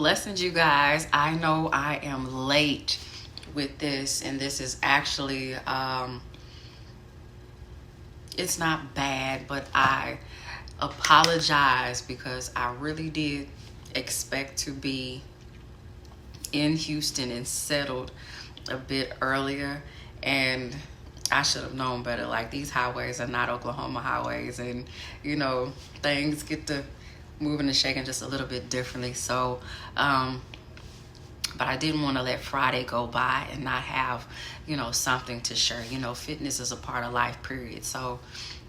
Blessings, you guys. I know I am late with this, and this is actually, it's not bad, but I apologize because I really did expect to be in Houston and settled a bit earlier, and I should have known better. Like, these highways are not Oklahoma highways, and things get to moving and shaking just a little bit differently. So but I didn't want to let Friday go by and not have something to share. Fitness is a part of life, period. So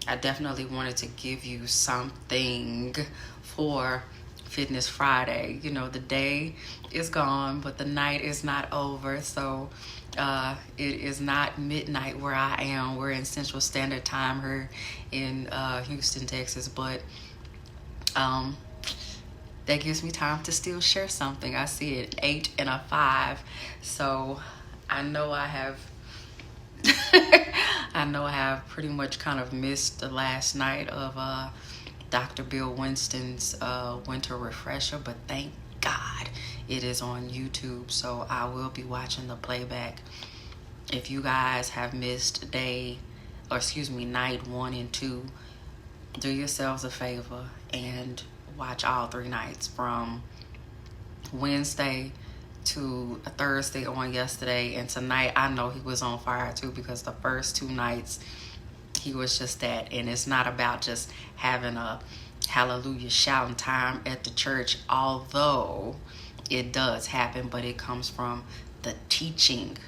I definitely wanted to give you something for Fitness Friday. The day is gone, but the night is not over. So it is not midnight where I am. We're in Central Standard Time here in Houston, Texas, but that gives me time to still share something. I see it 8 and a 5, so I know I have pretty much kind of missed the last night of Dr. Bill Winston's winter refresher, but thank God it is on YouTube, so I will be watching the playback. If you guys have missed night 1 and 2, do yourselves a favor and watch all 3 nights, from Wednesday to Thursday on yesterday, and tonight. I know he was on fire too, because the first 2 nights he was just that. And it's not about just having a hallelujah shouting time at the church, although it does happen, but it comes from the teaching.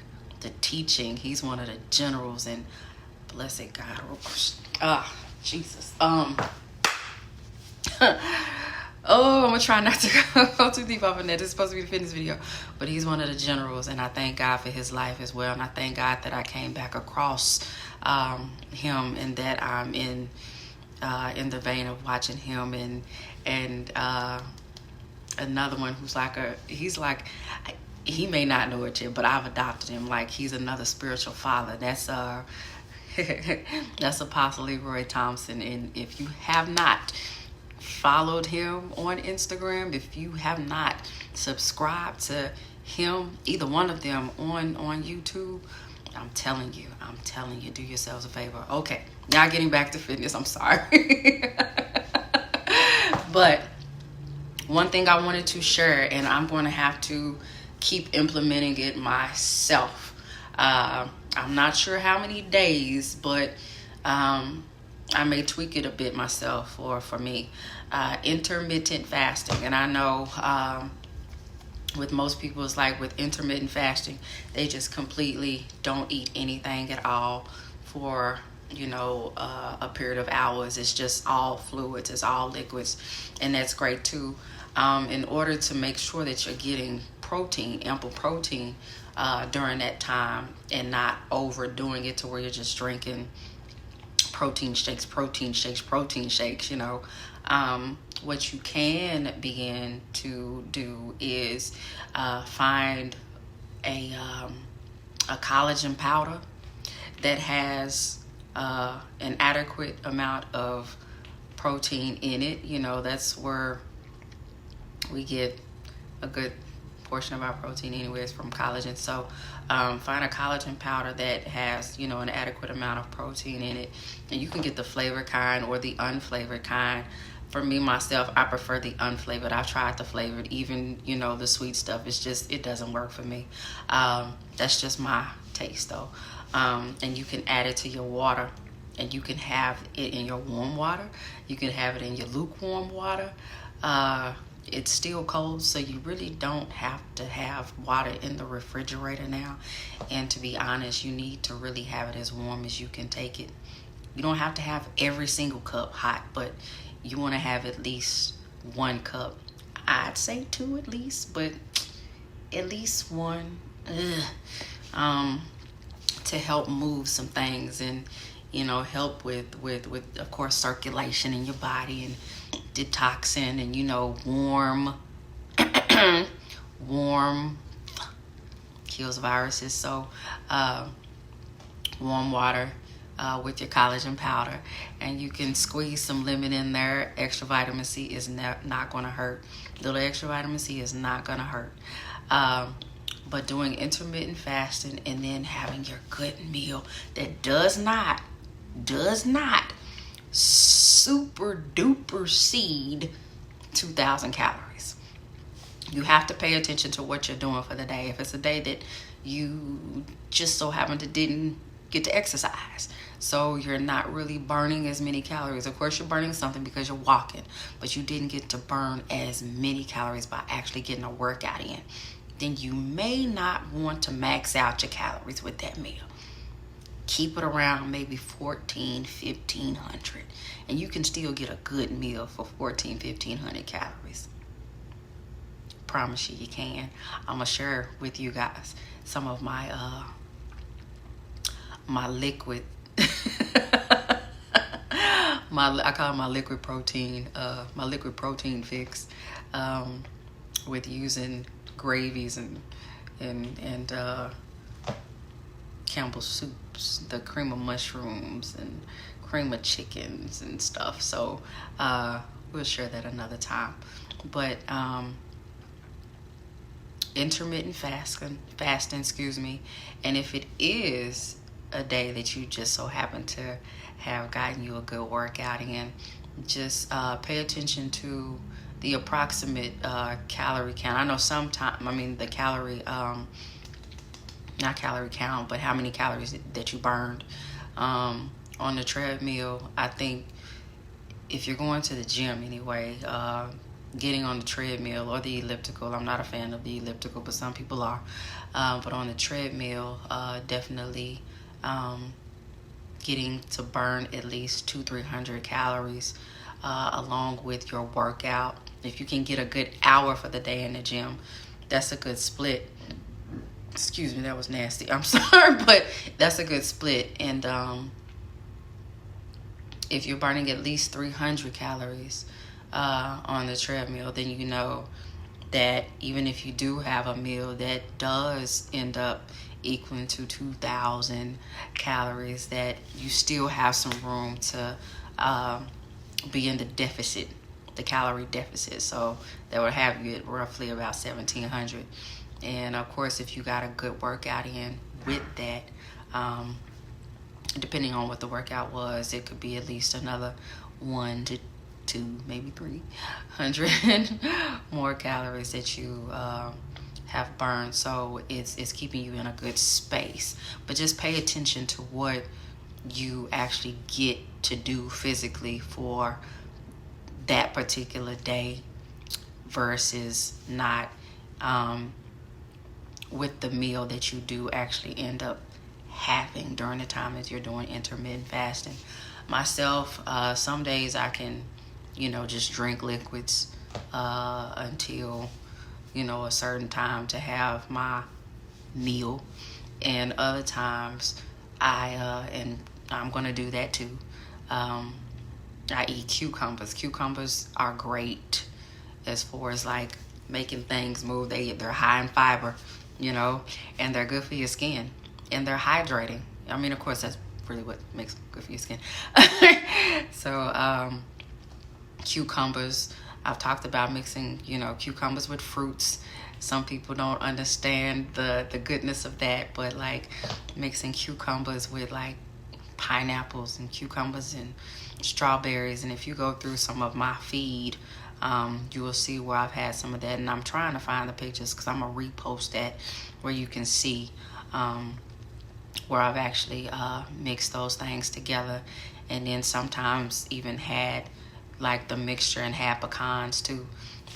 He's one of the generals, and blessed God, Jesus. I'm gonna try not to go too deep off in that. It's supposed to be a fitness video, but he's one of the generals, and I thank God for his life as well. And I thank God that I came back across him, and that I'm in the vein of watching him, and another one who's he may not know it yet, but I've adopted him like he's another spiritual father. That's that's Apostle Leroy Thompson. And if you have not followed him on Instagram, if you have not subscribed to him, either one of them on YouTube, I'm telling you, do yourselves a favor. Okay, now getting back to fitness, I'm sorry. But one thing I wanted to share, and I'm going to have to keep implementing it myself. I'm not sure how many days, but I may tweak it a bit myself, or for me, intermittent fasting. And I know with most people, it's like with intermittent fasting, they just completely don't eat anything at all for a period of hours. It's just all fluids, it's all liquids, and that's great too. In order to make sure that you're getting ample protein during that time, and not overdoing it to where you're just drinking protein shakes. What you can begin to do is find a collagen powder that has an adequate amount of protein in it. That's where we get a good portion of our protein anyways, from collagen. So find a collagen powder that has an adequate amount of protein in it, and you can get the flavored kind or the unflavored kind. For me, myself, I prefer the unflavored. I've tried the flavored, even the sweet stuff. It doesn't work for me. That's just my taste though. And you can add it to your water, and you can have it in your warm water, you can have it in your lukewarm water. It's still cold, so you really don't have to have water in the refrigerator now. And to be honest, you need to really have it as warm as you can take it. You don't have to have every single cup hot, but you want to have at least 1 cup. I'd say 2 at least, but at least 1 to help move some things, and help with of course circulation in your body, and detoxing, and warm kills viruses. So warm water with your collagen powder, and you can squeeze some lemon in there. Extra vitamin C is not going to hurt. Little extra vitamin C is not going to hurt. But doing intermittent fasting and then having your good meal that does not super duper seed 2,000 calories. You have to pay attention to what you're doing for the day. If it's a day that you just so happen to didn't get to exercise, so you're not really burning as many calories. Of course, you're burning something because you're walking, but you didn't get to burn as many calories by actually getting a workout in. Then you may not want to max out your calories with that meal. Keep it around maybe 1,500, and you can still get a good meal for 1,500 calories. Promise you can. I'm gonna share with you guys some of my my liquid I call it my liquid protein fix, with using gravies and Campbell's soups, the cream of mushrooms and cream of chickens and stuff. So we'll share that another time. But intermittent fasting, and if it is a day that you just so happen to have gotten you a good workout in, just pay attention to the approximate calorie count. I know the calorie, not calorie count, but how many calories that you burned on the treadmill. I think if you're going to the gym anyway, getting on the treadmill or the elliptical, I'm not a fan of the elliptical, but some people are, but on the treadmill, definitely getting to burn at least 200-300 calories along with your workout. If you can get a good hour for the day in the gym, that's a good split. Excuse me, that was nasty. I'm sorry, but that's a good split. And if you're burning at least 300 calories on the treadmill, then you know that even if you do have a meal that does end up equaling to 2,000 calories, that you still have some room to be in the deficit, the calorie deficit. So that would have you at roughly about 1,700. And of course, if you got a good workout in with that, depending on what the workout was, it could be at least another 1 to 2, maybe 300 more calories that you have burned. So it's keeping you in a good space. But just pay attention to what you actually get to do physically for that particular day versus not with the meal that you do actually end up having during the time that you're doing intermittent fasting. Myself, some days I can, just drink liquids until, a certain time to have my meal. And other times and I'm going to do that too. I eat cucumbers. Cucumbers are great as far as like making things move. They're high in fiber, and they're good for your skin, and they're hydrating. I mean, of course, that's really what makes them good for your skin. So cucumbers, I've talked about mixing, cucumbers with fruits. Some people don't understand the goodness of that, but like mixing cucumbers with like pineapples and cucumbers and strawberries. And if you go through some of my feed, you will see where I've had some of that. And I'm trying to find the pictures because I'm going to repost that where you can see where I've actually mixed those things together. And then sometimes even had like the mixture and had pecans too.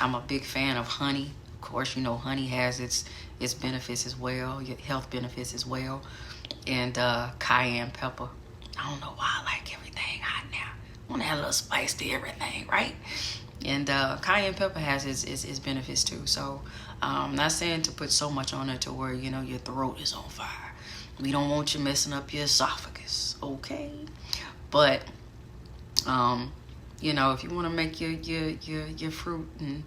I'm a big fan of honey. Of course, honey has its benefits as well, your health benefits as well. And cayenne pepper. I don't know why I like everything hot now. I want to add a little spice to everything, right? And cayenne pepper has its benefits too. So I'm not saying to put so much on it to where, your throat is on fire. We don't want you messing up your esophagus, okay? But You know, if you want to make your fruit and,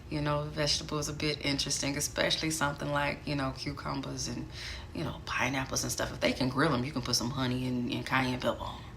you know, vegetables a bit interesting, especially something like, you know, cucumbers and, you know, pineapples and stuff. If they can grill them, you can put some honey and cayenne pepper on 'em.